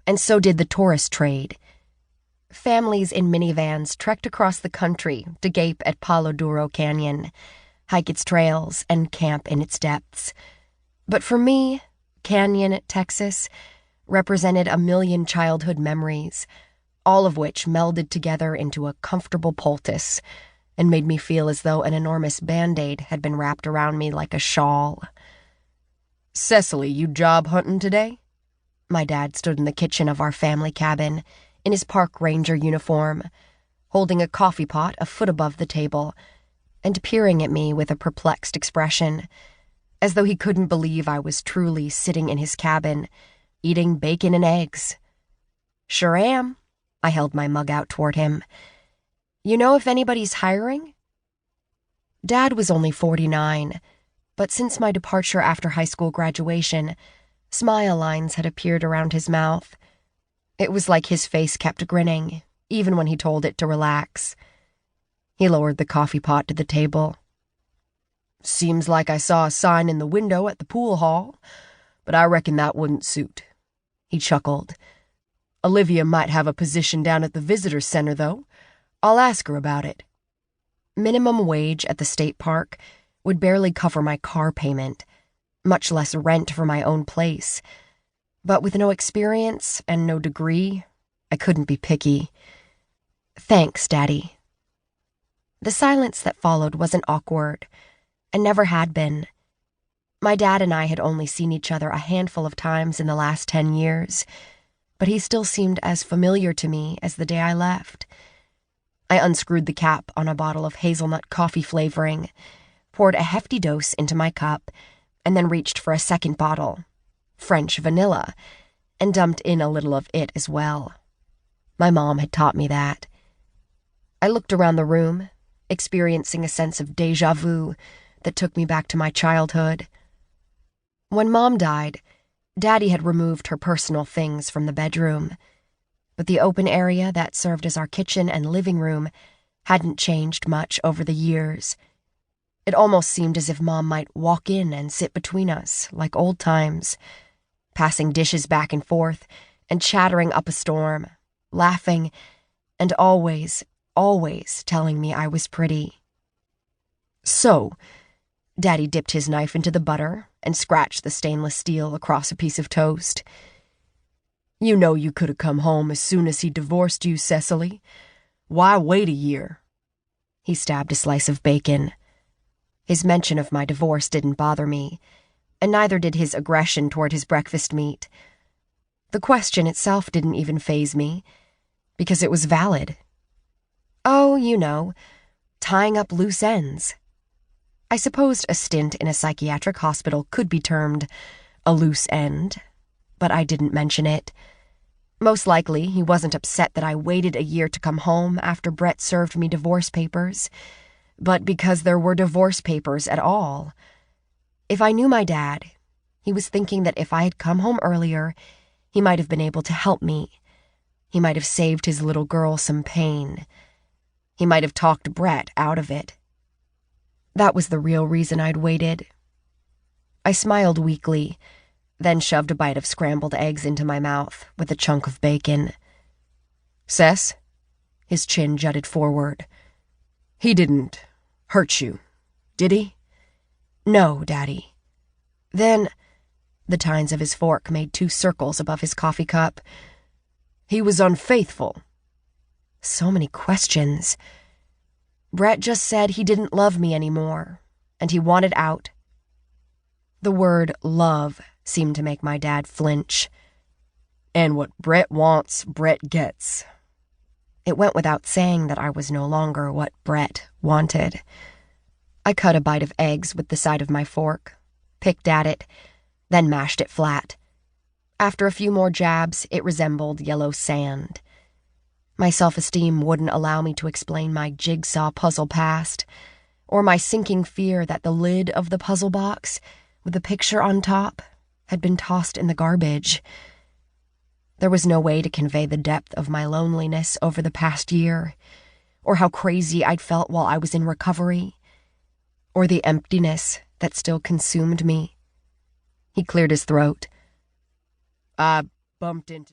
And so did the tourist trade. Families in minivans trekked across the country to gape at Palo Duro Canyon, hike its trails, and camp in its depths. But for me, Canyon, Texas, represented a million childhood memories, all of which melded together into a comfortable poultice and made me feel as though an enormous Band-Aid had been wrapped around me like a shawl. "Cecily, you job hunting today?" My dad stood in the kitchen of our family cabin, in his park ranger uniform, holding a coffee pot a foot above the table, and peering at me with a perplexed expression, as though he couldn't believe I was truly sitting in his cabin, eating bacon and eggs. "Sure am." I held my mug out toward him. "You know if anybody's hiring?" Dad was only 49, but since my departure after high school graduation, smile lines had appeared around his mouth. It was like his face kept grinning, even when he told it to relax. He lowered the coffee pot to the table. "Seems like I saw a sign in the window at the pool hall, but I reckon that wouldn't suit." He chuckled. "Olivia might have a position down at the visitor center, though. I'll ask her about it." Minimum wage at the state park would barely cover my car payment, much less rent for my own place. But with no experience and no degree, I couldn't be picky. "Thanks, Daddy." The silence that followed wasn't awkward, and never had been. My dad and I had only seen each other a handful of times in the last 10 years, but he still seemed as familiar to me as the day I left. I unscrewed the cap on a bottle of hazelnut coffee flavoring, poured a hefty dose into my cup, and then reached for a second bottle, French vanilla, and dumped in a little of it as well. My mom had taught me that. I looked around the room, experiencing a sense of déjà vu that took me back to my childhood. When Mom died, Daddy had removed her personal things from the bedroom, but the open area that served as our kitchen and living room hadn't changed much over the years. It almost seemed as if Mom might walk in and sit between us, like old times, passing dishes back and forth and chattering up a storm, laughing, and always telling me I was pretty. "So," Daddy dipped his knife into the butter and scratched the stainless steel across a piece of toast. "You know you could have come home as soon as he divorced you, Cecily. Why wait a year?" He stabbed a slice of bacon. His mention of my divorce didn't bother me, and neither did his aggression toward his breakfast meat. The question itself didn't even faze me, because it was valid. Oh, you know, tying up loose ends. I supposed a stint in a psychiatric hospital could be termed a loose end, but I didn't mention it. Most likely, he wasn't upset that I waited a year to come home after Brett served me divorce papers, but because there were divorce papers at all. If I knew my dad, he was thinking that if I had come home earlier, he might have been able to help me. He might have saved his little girl some pain. He might have talked Brett out of it. That was the real reason I'd waited. I smiled weakly, then shoved a bite of scrambled eggs into my mouth with a chunk of bacon. "Cess?" His chin jutted forward. "He didn't hurt you, did he?" "No, Daddy." "Then," the tines of his fork made 2 circles above his coffee cup, "he was unfaithful." So many questions. Brett just said he didn't love me anymore, and he wanted out. The word love seemed to make my dad flinch. "And what Brett wants, Brett gets." It went without saying that I was no longer what Brett wanted. I cut a bite of eggs with the side of my fork, picked at it, then mashed it flat. After a few more jabs, it resembled yellow sand. My self-esteem wouldn't allow me to explain my jigsaw puzzle past, or my sinking fear that the lid of the puzzle box, with the picture on top, had been tossed in the garbage. There was no way to convey the depth of my loneliness over the past year, or how crazy I'd felt while I was in recovery, or the emptiness that still consumed me. He cleared his throat. "I bumped into..."